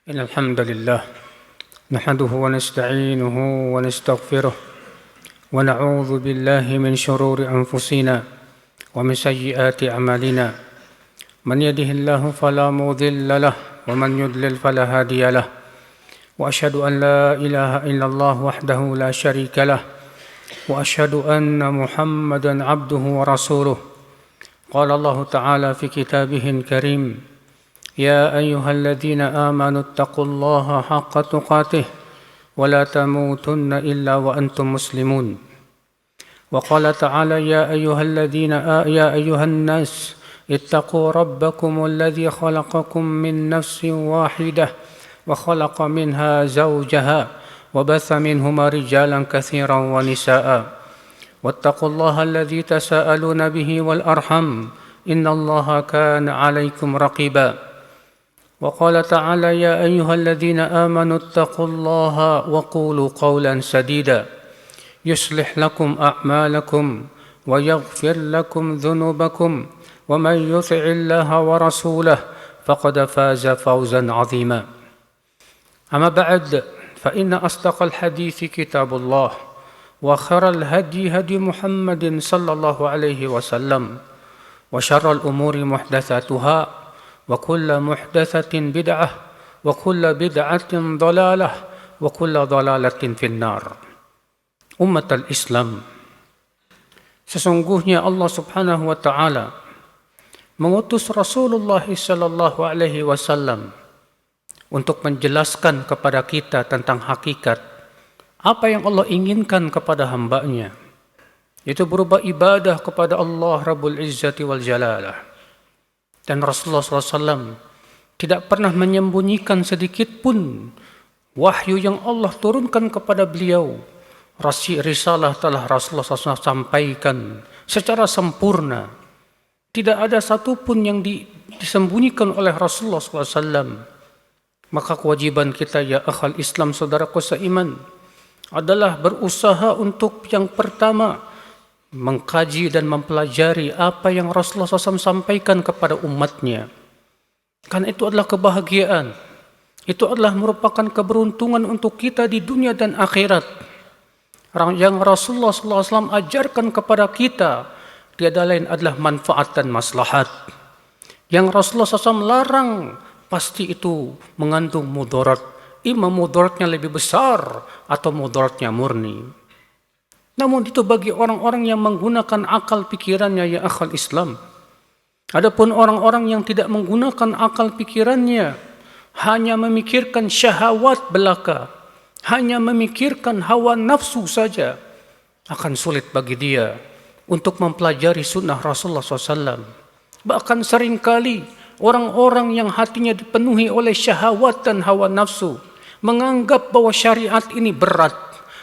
إن الحمد لله نحمده ونستعينه ونستغفره ونعوذ بالله من شرور أنفسنا ومن سيئات أعمالنا من يهده الله فلا مضل له ومن يضلل فلا هادي له وأشهد أن لا إله إلا الله وحده لا شريك له وأشهد أن محمدا عبده ورسوله قال الله تعالى في كتابه الكريم يا أيها الذين آمنوا اتقوا الله حق تقاته ولا تموتن إلا وأنتم مسلمون وقال تعالى يا أيها الناس اتقوا ربكم الذي خلقكم من نفس واحدة وخلق منها زوجها وبث منهما رجالا كثيرا ونساء واتقوا الله الذي تساءلون به والأرحم إن الله كان عليكم رقيبا وقال تعالى يا أيها الذين آمنوا اتقوا الله وقولوا قولا سديدا يصلح لكم أعمالكم ويغفر لكم ذنوبكم ومن يطع الله ورسوله فقد فاز فوزا عظيما أما بعد فإن أصدق الحديث كتاب الله وخير الهدي هدي محمد صلى الله عليه وسلم وشر الأمور محدثاتها وكل محدثة بدعة وكل بدعة ضلالة وكل ضلالة في النار. Umat al-Islam, sesungguhnya Allah Subhanahu wa taala mengutus Rasulullah sallallahu alaihi wasallam untuk menjelaskan kepada kita tentang hakikat apa yang Allah inginkan kepada hamba-Nya, yaitu berupa ibadah kepada Allah Rabbul Izzati wal Jalalah. Dan Rasulullah SAW tidak pernah menyembunyikan sedikit pun wahyu yang Allah turunkan kepada beliau. Risalah telah Rasulullah SAW sampaikan secara sempurna. Tidak ada satupun yang disembunyikan oleh Rasulullah SAW. Maka kewajiban kita ya akhal Islam, saudaraku seiman, adalah berusaha untuk yang pertama mengkaji dan mempelajari apa yang Rasulullah SAW sampaikan kepada umatnya. Karena itu adalah kebahagiaan. Itu adalah merupakan keberuntungan untuk kita di dunia dan akhirat. Yang Rasulullah SAW ajarkan kepada kita tiada lain adalah manfaat dan maslahat. Yang Rasulullah SAW larang pasti itu mengandung mudarat. Imam mudaratnya lebih besar atau mudaratnya murni. Namun itu bagi orang-orang yang menggunakan akal pikirannya ya akhal Islam. Adapun orang-orang yang tidak menggunakan akal pikirannya, hanya memikirkan syahwat belaka, hanya memikirkan hawa nafsu saja, akan sulit bagi dia untuk mempelajari sunnah Rasulullah SAW. Bahkan seringkali orang-orang yang hatinya dipenuhi oleh syahwat dan hawa nafsu menganggap bahwa syariat ini berat,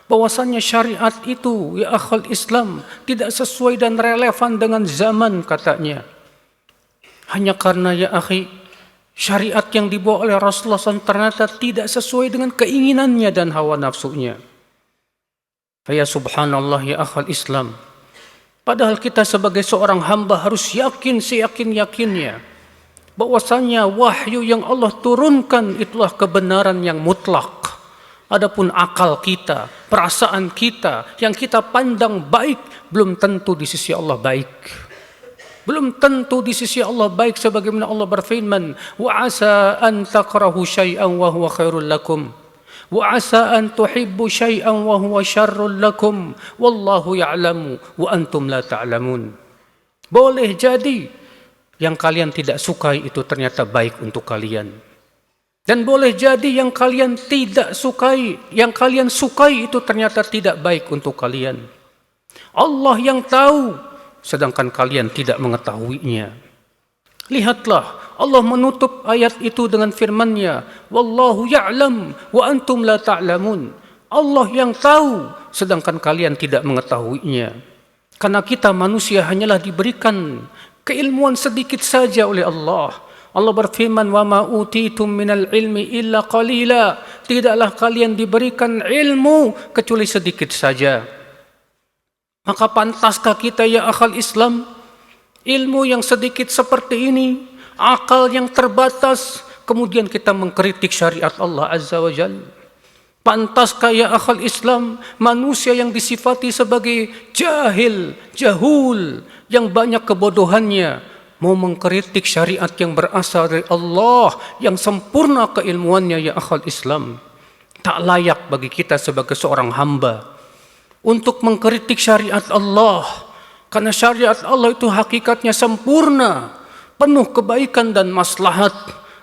bahwasanya syariat itu ya akhal Islam tidak sesuai dan relevan dengan zaman katanya. Hanya karena ya akhi, syariat yang dibawa oleh Rasulullah SAW ternyata tidak sesuai dengan keinginannya dan hawa nafsunya. Ya subhanallah ya akhal Islam, padahal kita sebagai seorang hamba harus yakin seyakin-yakinnya bahwasanya wahyu yang Allah turunkan itulah kebenaran yang mutlak. Adapun akal kita, perasaan kita yang kita pandang baik belum tentu di sisi Allah baik. Belum tentu di sisi Allah baik, sebagaimana Allah berfirman, wa asa an takrahu syai'an wa huwa khairul lakum wa asa an tuhibbu syai'an wa huwa syarrul lakum wallahu ya'lamu wa antum la ta'lamun. Boleh jadi yang kalian tidak sukai itu ternyata baik untuk kalian. Dan boleh jadi yang kalian tidak sukai, yang kalian sukai itu ternyata tidak baik untuk kalian. Allah yang tahu, sedangkan kalian tidak mengetahuinya. Lihatlah, Allah menutup ayat itu dengan firman-Nya, wallahu ya'lam wa antum la ta'lamun. Allah yang tahu, sedangkan kalian tidak mengetahuinya. Karena kita manusia hanyalah diberikan keilmuan sedikit saja oleh Allah. Allah berfirman, wa ma utitum minal ilmi illa qalila. Tidaklah kalian diberikan ilmu kecuali sedikit saja. Maka pantaskah kita ya akhal Islam, ilmu yang sedikit seperti ini, akal yang terbatas, kemudian kita mengkritik syariat Allah Azza wa Jalla? Pantaskah ya akhal Islam, manusia yang disifati sebagai jahul, yang banyak kebodohannya, mau mengkritik syariat yang berasal dari Allah, yang sempurna keilmuannya ya akhal Islam? Tak layak bagi kita sebagai seorang hamba untuk mengkritik syariat Allah, karena syariat Allah itu hakikatnya sempurna, penuh kebaikan dan maslahat,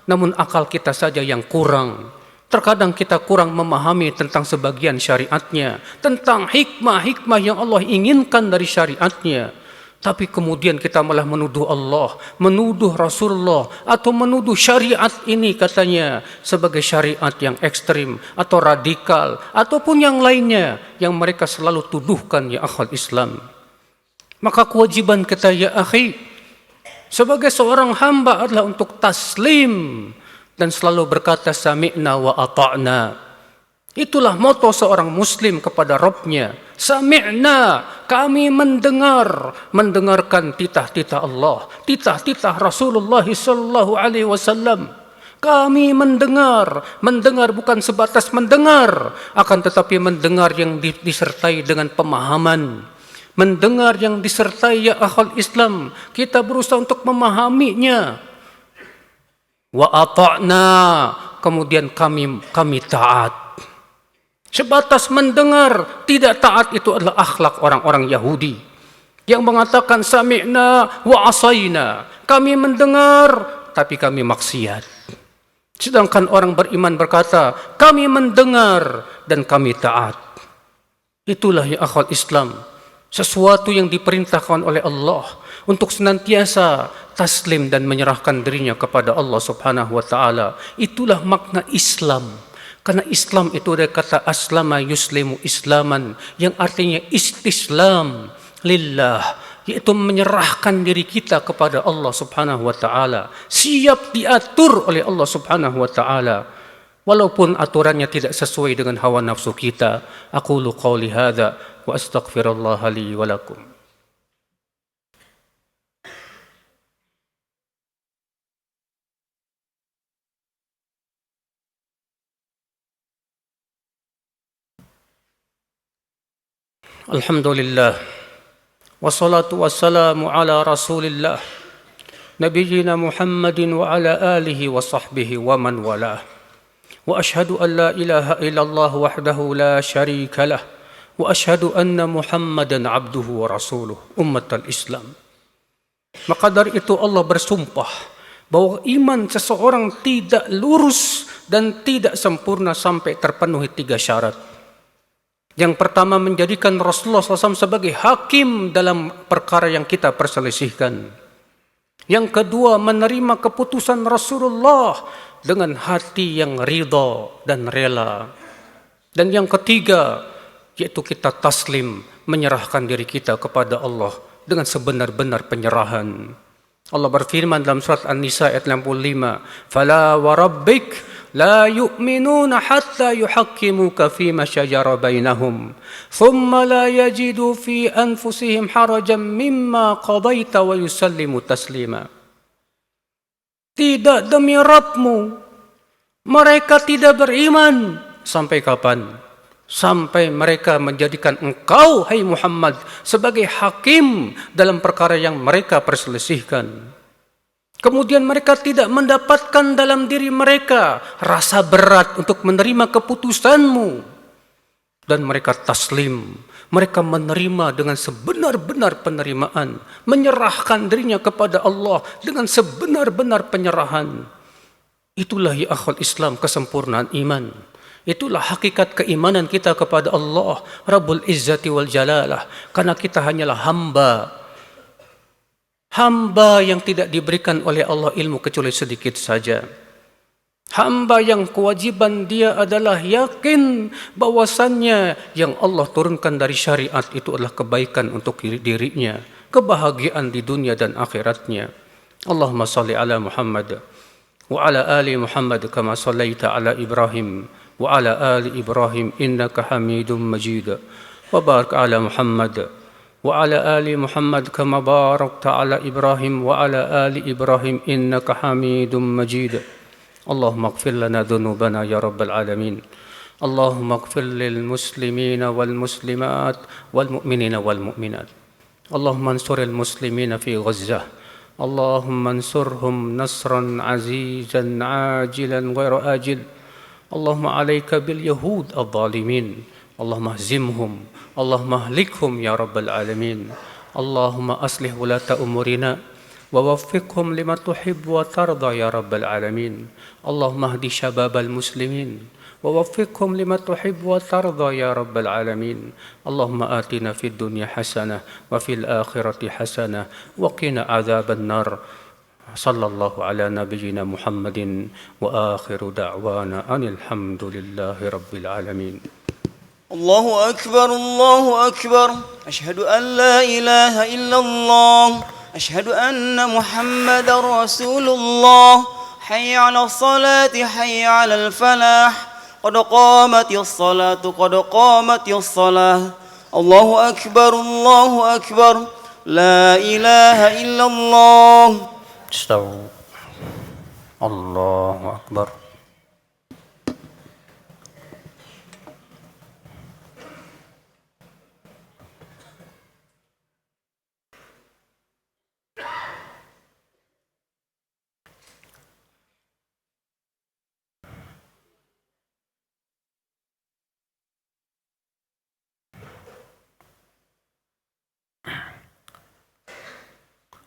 namun akal kita saja yang kurang. Terkadang kita kurang memahami tentang sebagian syariatnya, tentang hikmah-hikmah yang Allah inginkan dari syariatnya. Tapi kemudian kita malah menuduh Allah, menuduh Rasulullah, atau menuduh syariat ini katanya sebagai syariat yang ekstrim atau radikal, ataupun yang lainnya yang mereka selalu tuduhkan ya akhwat Islam. Maka kewajiban kita ya akhi sebagai seorang hamba adalah untuk taslim dan selalu berkata sami'na wa ata'na. Itulah moto seorang muslim kepada Rabbnya. Sami'na, kami mendengarkan titah-titah Allah, titah-titah Rasulullah sallallahu alaihi wasallam. Kami mendengar bukan sebatas mendengar, akan tetapi mendengar yang disertai dengan pemahaman. Mendengar yang disertai ya akhal Islam, kita berusaha untuk memahaminya. Wa ata'na, kemudian kami taat. Sebatas mendengar, tidak taat, itu adalah akhlak orang-orang Yahudi yang mengatakan sami'na wa asaina. Kami mendengar tapi kami maksiat. Sedangkan orang beriman berkata, kami mendengar dan kami taat. Itulah ya akhwat Islam, sesuatu yang diperintahkan oleh Allah untuk senantiasa taslim dan menyerahkan dirinya kepada Allah Subhanahu wa taala. Itulah makna Islam. Karena Islam itu dari kata aslama yuslimu islaman, yang artinya istislam lillah, yaitu menyerahkan diri kita kepada Allah Subhanahu wa taala, siap diatur oleh Allah Subhanahu wa taala walaupun aturannya tidak sesuai dengan hawa nafsu kita. Aqulu qauli hadza wa astaghfirullah li wa lakum. Alhamdulillah, wassalatu wassalamu ala rasulillah, nabiyyina Muhammadin wa ala alihi wa sahbihi wa man walah. Wa ashhadu an la ilaha illallah wahdahu la syarika lah, wa ashhadu anna Muhammadan abduhu wa rasuluh, ummatal Islam. Maka dari itu Allah bersumpah bahwa iman seseorang tidak lurus dan tidak sempurna sampai terpenuhi 3 syarat. Yang pertama, menjadikan Rasulullah SAW sebagai hakim dalam perkara yang kita perselisihkan. Yang kedua, menerima keputusan Rasulullah dengan hati yang ridha dan rela. Dan yang ketiga, yaitu kita taslim, menyerahkan diri kita kepada Allah dengan sebenar-benar penyerahan. Allah berfirman dalam surat An-Nisa ayat 65, "Fala wa rabbik la yu'minuna hatta yuhakkimuka fima syajara bainahum thumma la yajidu fi anfusihim harajan mimma qadaita wa yusallimu taslima." Tidak demi Rabbmu, mereka tidak beriman. Sampai kapan? Sampai mereka menjadikan engkau, hai Muhammad, sebagai hakim dalam perkara yang mereka perselisihkan. Kemudian mereka tidak mendapatkan dalam diri mereka rasa berat untuk menerima keputusanmu. Dan mereka taslim, mereka menerima dengan sebenar-benar penerimaan, menyerahkan dirinya kepada Allah dengan sebenar-benar penyerahan. Itulah ya akhwal Islam, kesempurnaan iman. Itulah hakikat keimanan kita kepada Allah Rabbul Izzati wal Jalalah. Karena kita hanyalah hamba yang tidak diberikan oleh Allah ilmu kecuali sedikit saja. Hamba yang kewajiban dia adalah yakin bahwasannya yang Allah turunkan dari syariat itu adalah kebaikan untuk dirinya, kebahagiaan di dunia dan akhiratnya. Allahumma salli ala Muhammad wa ala ali Muhammad kama sallaita ala Ibrahim wa ala ali Ibrahim innaka Hamidum Majid. Wa barik ala Muhammad wa ala ali Muhammad kama barakta ala Ibrahim wa ala ali Ibrahim innaka Hamidum Majid. اللهم اغفر لنا ذنوبنا يا رب العالمين. اللهم اغفر للمسلمين والمسلمات والمؤمنين والمؤمنات. اللهم انصر المسلمين في غزة. اللهم انصرهم نصرا عزيزا عاجلا غير آجل. اللهم عليك باليهود الظالمين. اللهم اهزمهم. اللهم اهلكهم يا رب العالمين. اللهم أصلح ولاة أمورنا ووفقهم لما تحب وترضى يا رب العالمين. اللهم اهد شباب المسلمين ووفقهم لما تحب وترضى يا رب العالمين. اللهم آتنا في الدنيا حسنة وفي الآخرة حسنة وقنا عذاب النار. صلى الله على نبينا محمد وآخر دعوانا أن الحمد لله رب العالمين. الله أكبر الله أكبر، أشهد أن لا إله إلا الله، أشهد أن محمد رسول الله. حي على الصلاة حي على الفلاح، قد قامت الصلاة قد قامت الصلاة. الله أكبر الله أكبر، لا إله إلا الله. استووا. الله أكبر.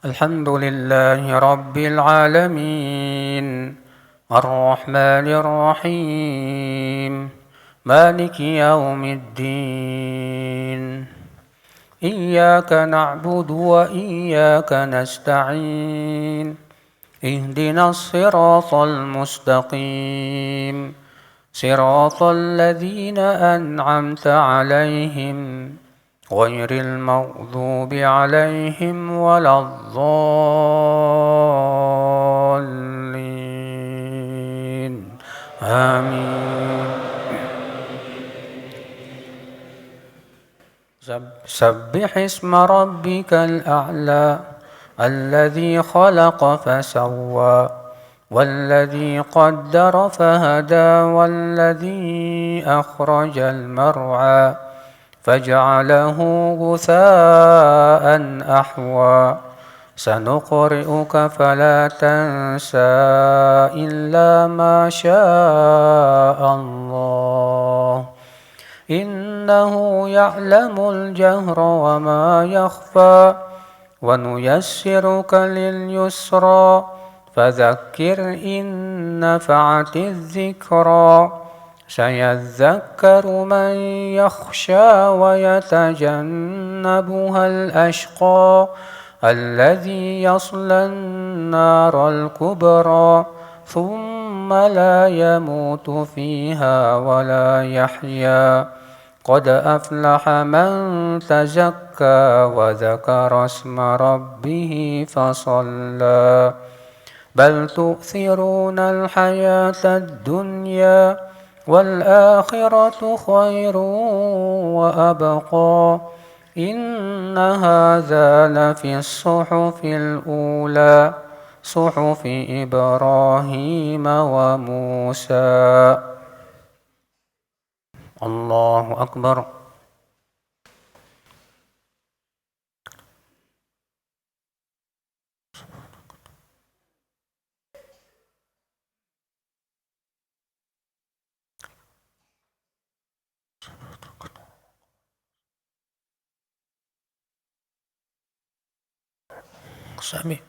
الحمد لله رب العالمين، الرحمن الرحيم، مالك يوم الدين. إياك نعبد وإياك نستعين، اهدنا الصراط المستقيم، صراط الذين أنعمت عليهم غير المغضوب عليهم ولا الضالين. آمين. سبح اسم ربك الأعلى الذي خلق فسوى والذي قدر فهدى والذي أخرج المرعى فجعله غثاء أحوى. سنقرئك فلا تنسى إلا ما شاء الله، إنه يعلم الجهر وما يخفى. ونيسرك لليسرى فذكر إن نفعت الذكرى. سيذكر من يخشى ويتجنبها الأشقى الذي يصلى النار الكبرى ثم لا يموت فيها ولا يحيا. قد أفلح من تزكى وذكر اسم ربه فصلى. بل تؤثرون الحياة الدنيا والآخرة خير وأبقى. إن هذا لفي الصحف الأولى، صحف إبراهيم وموسى. الله أكبر.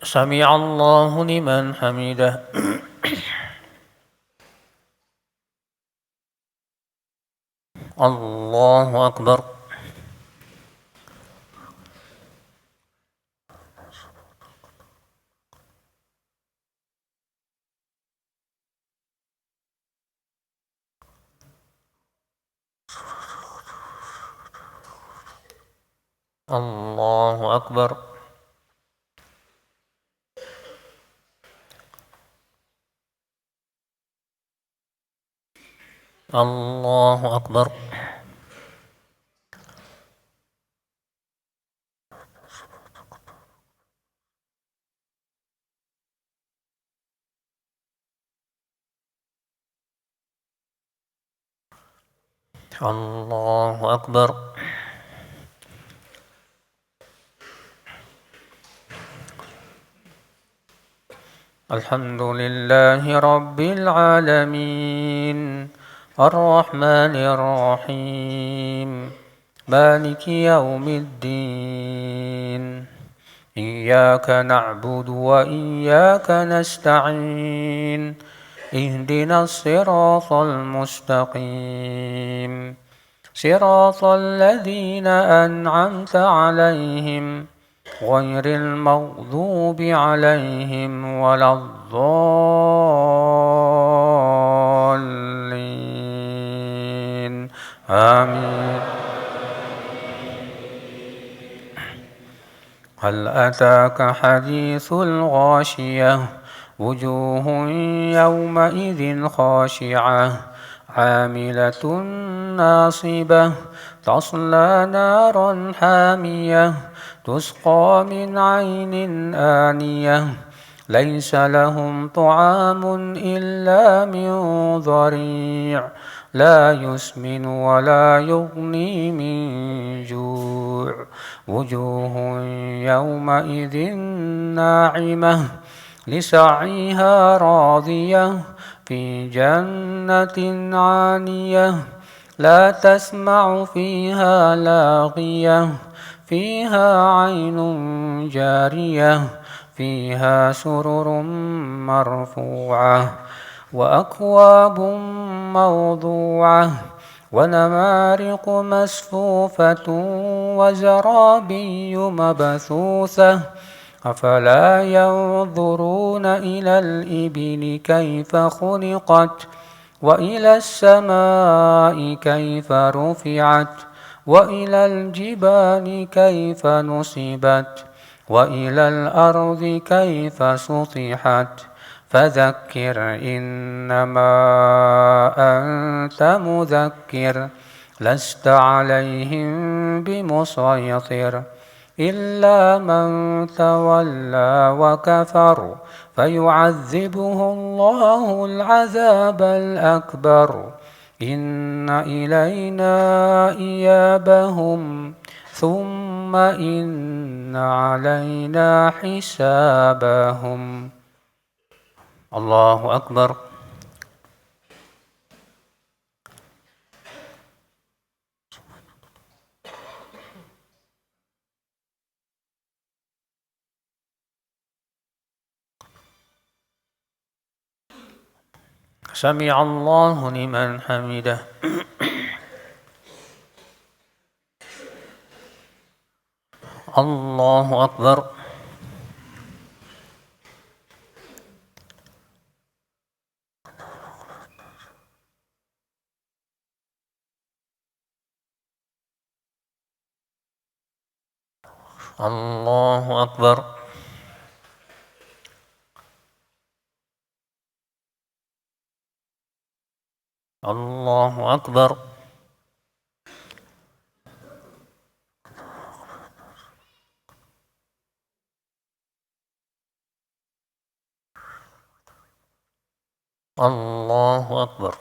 سمع الله لمن حمده. الله أكبر. الله أكبر. الله أكبر. الله أكبر. الحمد لله رب العالمين الرحمن الرحيم مالك يوم الدين إياك نعبد وإياك نستعين اهدنا الصراط المستقيم صراط الذين أنعمت عليهم غير المغضوب عليهم ولا الضالين آمين. هل أتاك حديث الغاشية وجوه يومئذ خاشعة عاملة ناصبة تصلى نارا حامية تسقى من عين آنية ليس لهم طعام إلا من ضريع لا يسمن ولا يغني من جوع وجوه يومئذ ناعمة لسعيها راضية في جنة عالية لا تسمع فيها لاغية فيها عين جارية فيها سرر مرفوعة وأكواب موضوعة ونمارق مسفوفة وزرابي مبثوثة أفلا ينظرون إلى الإبل كيف خلقت وإلى السماء كيف رفعت وإلى الجبال كيف نصبت وإلى الأرض كيف سطحت فذكر إنما أنت مذكر لست عليهم بمسيطر إلا من تولى وكفر فيعذبه الله العذاب الأكبر إن إلينا إيابهم ثم إن علينا حسابهم. الله أكبر. سمع الله لمن حمده. الله أكبر. الله أكبر. الله أكبر. الله أكبر.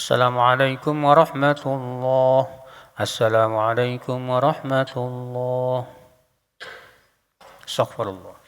السلام عليكم ورحمة الله. السلام عليكم ورحمة الله. استغفر الله.